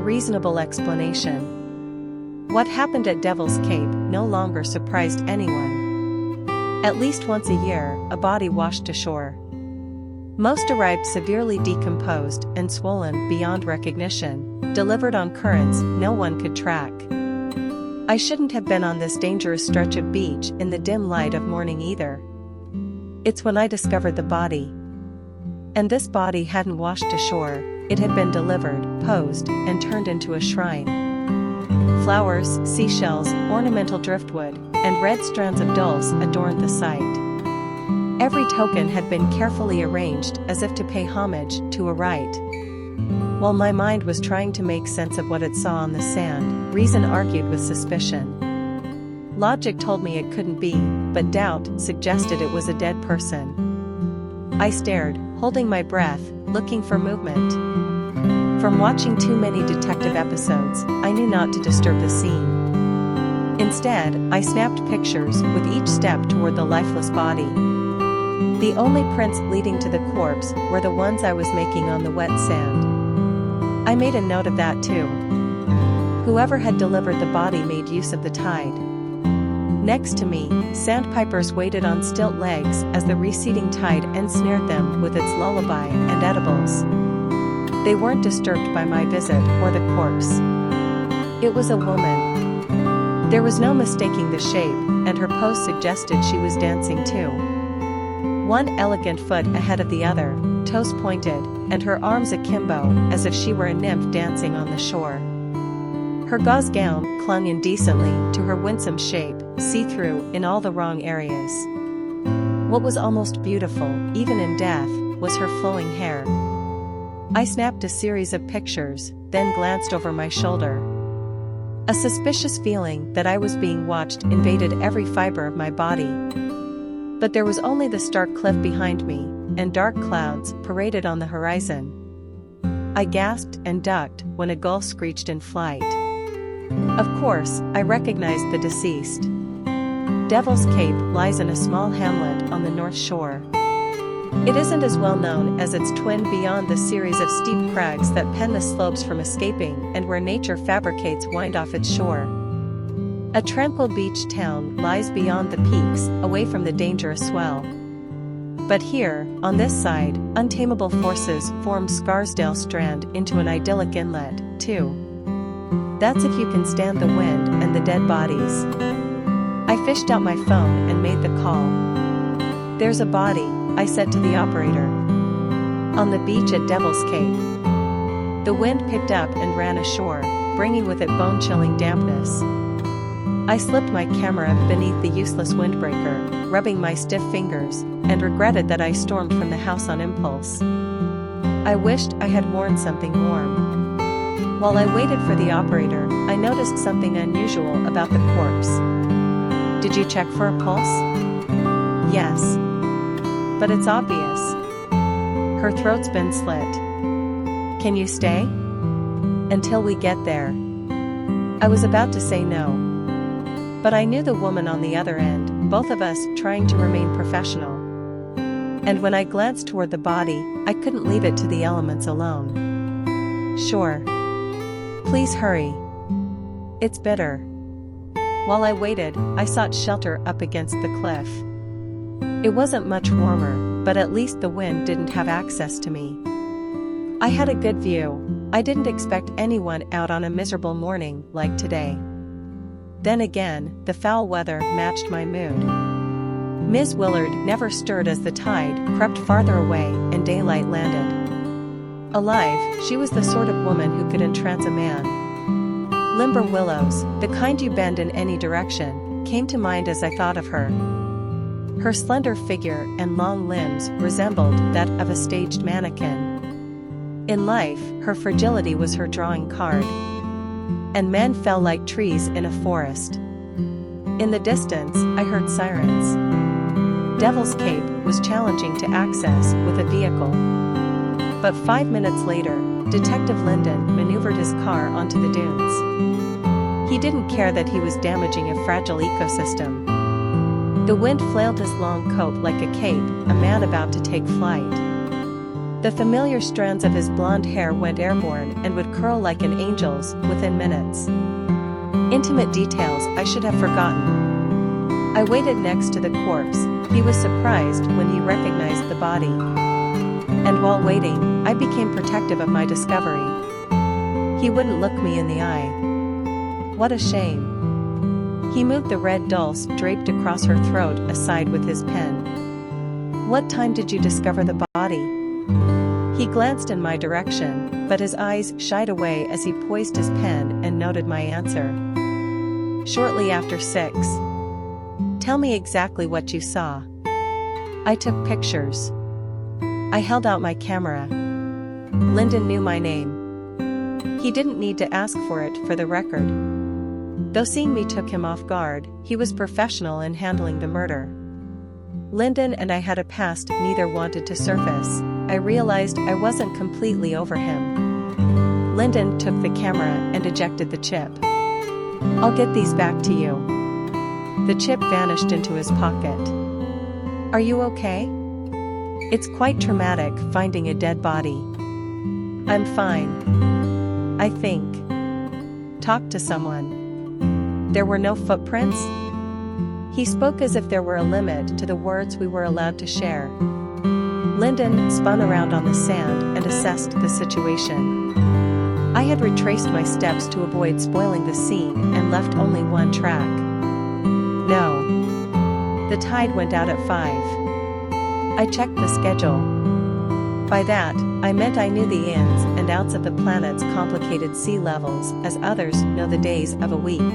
reasonable explanation. What happened at Devil's Cape no longer surprised anyone. At least once a year, a body washed ashore. Most arrived severely decomposed and swollen beyond recognition, delivered on currents no one could track. I shouldn't have been on this dangerous stretch of beach in the dim light of morning either. It's when I discovered the body. And this body hadn't washed ashore, it had been delivered, posed, and turned into a shrine. Flowers, seashells, ornamental driftwood, and red strands of dulse adorned the site. Every token had been carefully arranged as if to pay homage to a rite. While my mind was trying to make sense of what it saw on the sand, reason argued with suspicion. Logic told me it couldn't be, but doubt suggested it was a dead person. I stared, holding my breath, looking for movement. From watching too many detective episodes, I knew not to disturb the scene. Instead, I snapped pictures with each step toward the lifeless body. The only prints leading to the corpse were the ones I was making on the wet sand. I made a note of that too. Whoever had delivered the body made use of the tide. Next to me, sandpipers waited on stilt legs as the receding tide ensnared them with its lullaby and edibles. They weren't disturbed by my visit or the corpse. It was a woman. There was no mistaking the shape, and her pose suggested she was dancing too. One elegant foot ahead of the other, toes pointed, and her arms akimbo as if she were a nymph dancing on the shore. Her gauze gown clung indecently to her winsome shape, see-through in all the wrong areas. What was almost beautiful, even in death, was her flowing hair. I snapped a series of pictures, then glanced over my shoulder. A suspicious feeling that I was being watched invaded every fiber of my body. But there was only the stark cliff behind me, and dark clouds paraded on the horizon. I gasped and ducked when a gull screeched in flight. Of course, I recognized the deceased. Devil's Cape lies in a small hamlet on the north shore. It isn't as well known as its twin beyond the series of steep crags that pen the slopes from escaping and where nature fabricates wind off its shore. A tranquil beach town lies beyond the peaks, away from the dangerous swell. But here, on this side, untamable forces form Scarsdale Strand into an idyllic inlet, too. That's if you can stand the wind and the dead bodies. I fished out my phone and made the call. "There's a body," I said to the operator. "On the beach at Devil's Cape." The wind picked up and ran ashore, bringing with it bone-chilling dampness. I slipped my camera beneath the useless windbreaker, rubbing my stiff fingers, and regretted that I stormed from the house on impulse. I wished I had worn something warm. While I waited for the operator, I noticed something unusual about the corpse. "Did you check for a pulse?" "Yes. But it's obvious. Her throat's been slit." "Can you stay?" "Until we get there." I was about to say no. But I knew the woman on the other end, both of us trying to remain professional. And when I glanced toward the body, I couldn't leave it to the elements alone. "Sure. Please hurry. It's bitter." While I waited, I sought shelter up against the cliff. It wasn't much warmer, but at least the wind didn't have access to me. I had a good view. I didn't expect anyone out on a miserable morning like today. Then again, the foul weather matched my mood. Ms. Willard never stirred as the tide crept farther away and daylight landed. Alive, she was the sort of woman who could entrance a man. Limber willows, the kind you bend in any direction, came to mind as I thought of her. Her slender figure and long limbs resembled that of a staged mannequin. In life, her fragility was her drawing card. And men fell like trees in a forest. In the distance, I heard sirens. Devil's Cape was challenging to access with a vehicle. But 5 minutes later, Detective Linden maneuvered his car onto the dunes. He didn't care that he was damaging a fragile ecosystem. The wind flailed his long coat like a cape, a man about to take flight. The familiar strands of his blonde hair went airborne and would curl like an angel's within minutes. Intimate details I should have forgotten. I waited next to the corpse. He was surprised when he recognized the body. And while waiting, I became protective of my discovery. He wouldn't look me in the eye. What a shame. He moved the red dulce draped across her throat aside with his pen. What time did you discover the body? He glanced in my direction, but his eyes shied away as he poised his pen and noted my answer. Shortly after 6. Tell me exactly what you saw. I took pictures. I held out my camera. Lyndon knew my name. He didn't need to ask for it for the record. Though seeing me took him off guard, he was professional in handling the murder. Lyndon and I had a past neither wanted to surface. I realized I wasn't completely over him. Lyndon took the camera and ejected the chip. I'll get these back to you. The chip vanished into his pocket. Are you okay? It's quite traumatic finding a dead body. I'm fine. I think. Talk to someone. There were no footprints? He spoke as if there were a limit to the words we were allowed to share. Lyndon spun around on the sand and assessed the situation. I had retraced my steps to avoid spoiling the scene and left only one track. No. The tide went out at 5. I checked the schedule. By that, I meant I knew the ins and outs of the planet's complicated sea levels as others know the days of a week.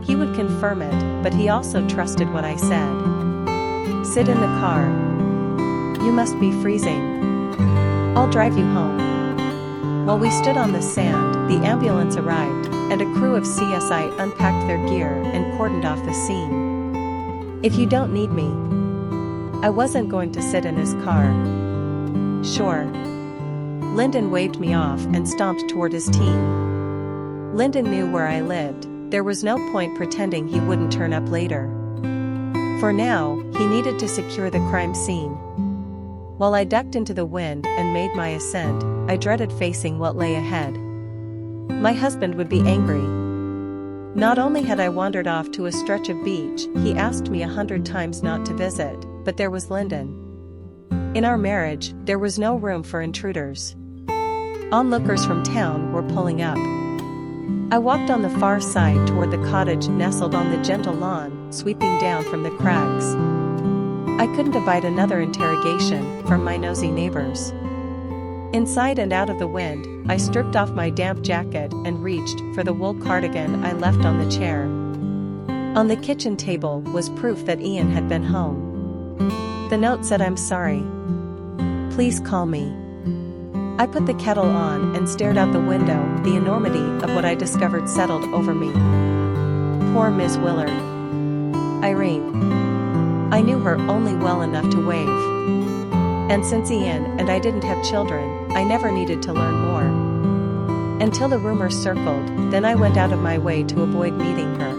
He would confirm it, but he also trusted what I said. Sit in the car. You must be freezing. I'll drive you home. While we stood on the sand, the ambulance arrived, and a crew of CSI unpacked their gear and cordoned off the scene. If you don't need me. I wasn't going to sit in his car. Sure. Lyndon waved me off and stomped toward his team. Lyndon knew where I lived. There was no point pretending he wouldn't turn up later. For now, he needed to secure the crime scene. While I ducked into the wind and made my ascent, I dreaded facing what lay ahead. My husband would be angry. Not only had I wandered off to a stretch of beach he asked me 100 times not to visit, but there was Lyndon. In our marriage, there was no room for intruders. Onlookers from town were pulling up. I walked on the far side toward the cottage nestled on the gentle lawn, sweeping down from the crags. I couldn't abide another interrogation from my nosy neighbors. Inside and out of the wind, I stripped off my damp jacket and reached for the wool cardigan I left on the chair. On the kitchen table was proof that Ian had been home. The note said, "I'm sorry. Please call me." I put the kettle on and stared out the window. The enormity of what I discovered settled over me. Poor Miss Willard. Irene. I knew her only well enough to wave. And since Ian and I didn't have children, I never needed to learn more. Until the rumors circled, then I went out of my way to avoid meeting her.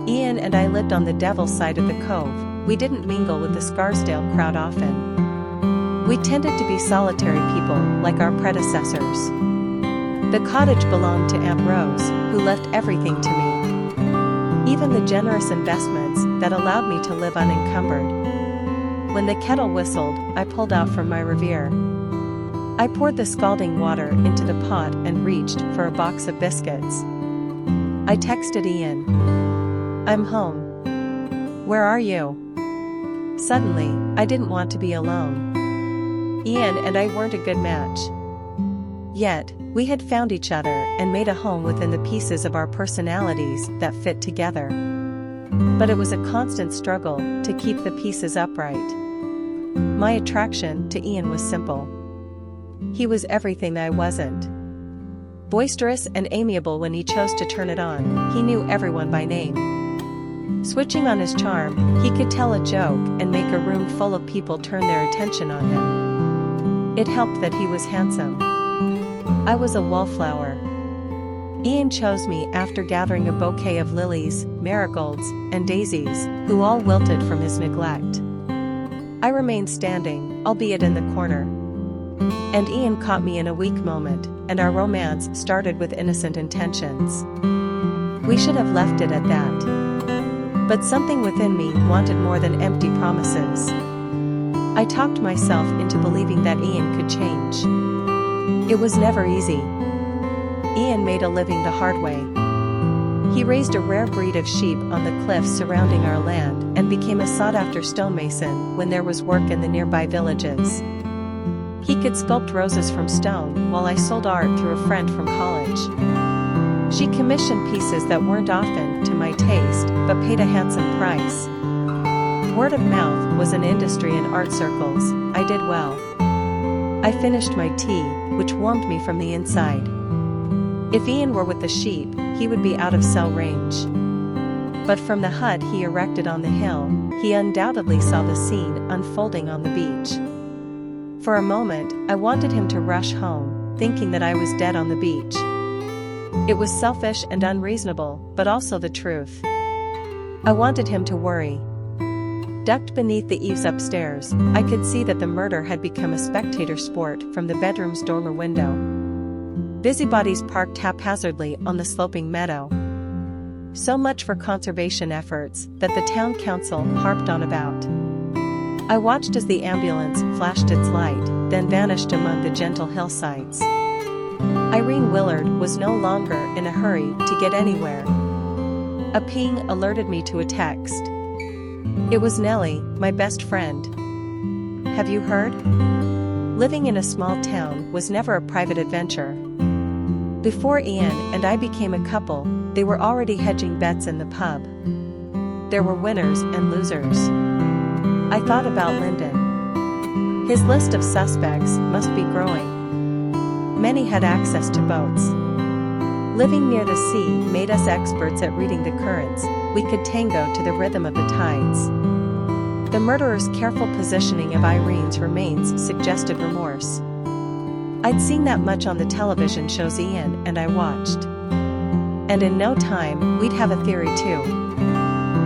Ian and I lived on the devil's side of the cove. We didn't mingle with the Scarsdale crowd often. We tended to be solitary people, like our predecessors. The cottage belonged to Aunt Rose, who left everything to me. Even the generous investments that allowed me to live unencumbered. When the kettle whistled, I pulled out from my reverie. I poured the scalding water into the pot and reached for a box of biscuits. I texted Ian. "I'm home. Where are you?" Suddenly, I didn't want to be alone. Ian and I weren't a good match. Yet, we had found each other and made a home within the pieces of our personalities that fit together. But it was a constant struggle to keep the pieces upright. My attraction to Ian was simple. He was everything I wasn't. Boisterous and amiable when he chose to turn it on, he knew everyone by name. Switching on his charm, he could tell a joke and make a room full of people turn their attention on him. It helped that he was handsome. I was a wallflower. Ian chose me after gathering a bouquet of lilies, marigolds, and daisies, who all wilted from his neglect. I remained standing, albeit in the corner. And Ian caught me in a weak moment, and our romance started with innocent intentions. We should have left it at that. But something within me wanted more than empty promises. I talked myself into believing that Ian could change. It was never easy. Ian made a living the hard way. He raised a rare breed of sheep on the cliffs surrounding our land and became a sought-after stonemason when there was work in the nearby villages. He could sculpt roses from stone while I sold art through a friend from college. She commissioned pieces that weren't often to my taste but paid a handsome price. Word of mouth was an industry in art circles. I did well. I finished my tea, which warmed me from the inside. If Ian were with the sheep, he would be out of cell range. But from the hut he erected on the hill, he undoubtedly saw the scene unfolding on the beach. For a moment, I wanted him to rush home, thinking that I was dead on the beach. It was selfish and unreasonable, but also the truth. I wanted him to worry. Ducked beneath the eaves upstairs, I could see that the murder had become a spectator sport from the bedroom's dormer window. Busybodies parked haphazardly on the sloping meadow. So much for conservation efforts that the town council harped on about. I watched as the ambulance flashed its light, then vanished among the gentle hillsides. Irene Willard was no longer in a hurry to get anywhere. A ping alerted me to a text. It was Nellie, my best friend. Have you heard? Living in a small town was never a private adventure. Before Ian and I became a couple, they were already hedging bets in the pub. There were winners and losers. I thought about Lyndon. His list of suspects must be growing. Many had access to boats. Living near the sea made us experts at reading the currents. We could tango to the rhythm of the tides. The murderer's careful positioning of Irene's remains suggested remorse. I'd seen that much on the television shows Ian and I watched. And in no time, we'd have a theory too.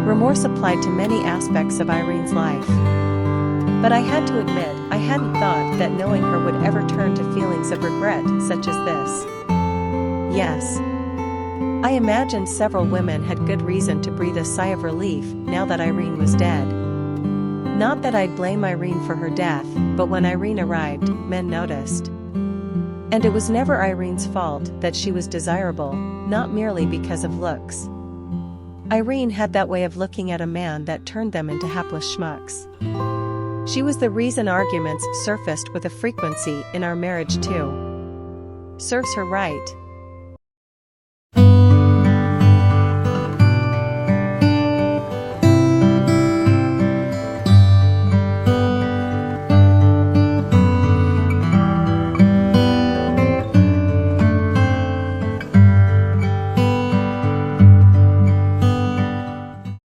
Remorse applied to many aspects of Irene's life. But I had to admit, I hadn't thought that knowing her would ever turn to feelings of regret such as this. Yes. I imagined several women had good reason to breathe a sigh of relief now that Irene was dead. Not that I'd blame Irene for her death, but when Irene arrived, men noticed. And it was never Irene's fault that she was desirable, not merely because of looks. Irene had that way of looking at a man that turned them into hapless schmucks. She was the reason arguments surfaced with a frequency in our marriage too. Serves her right.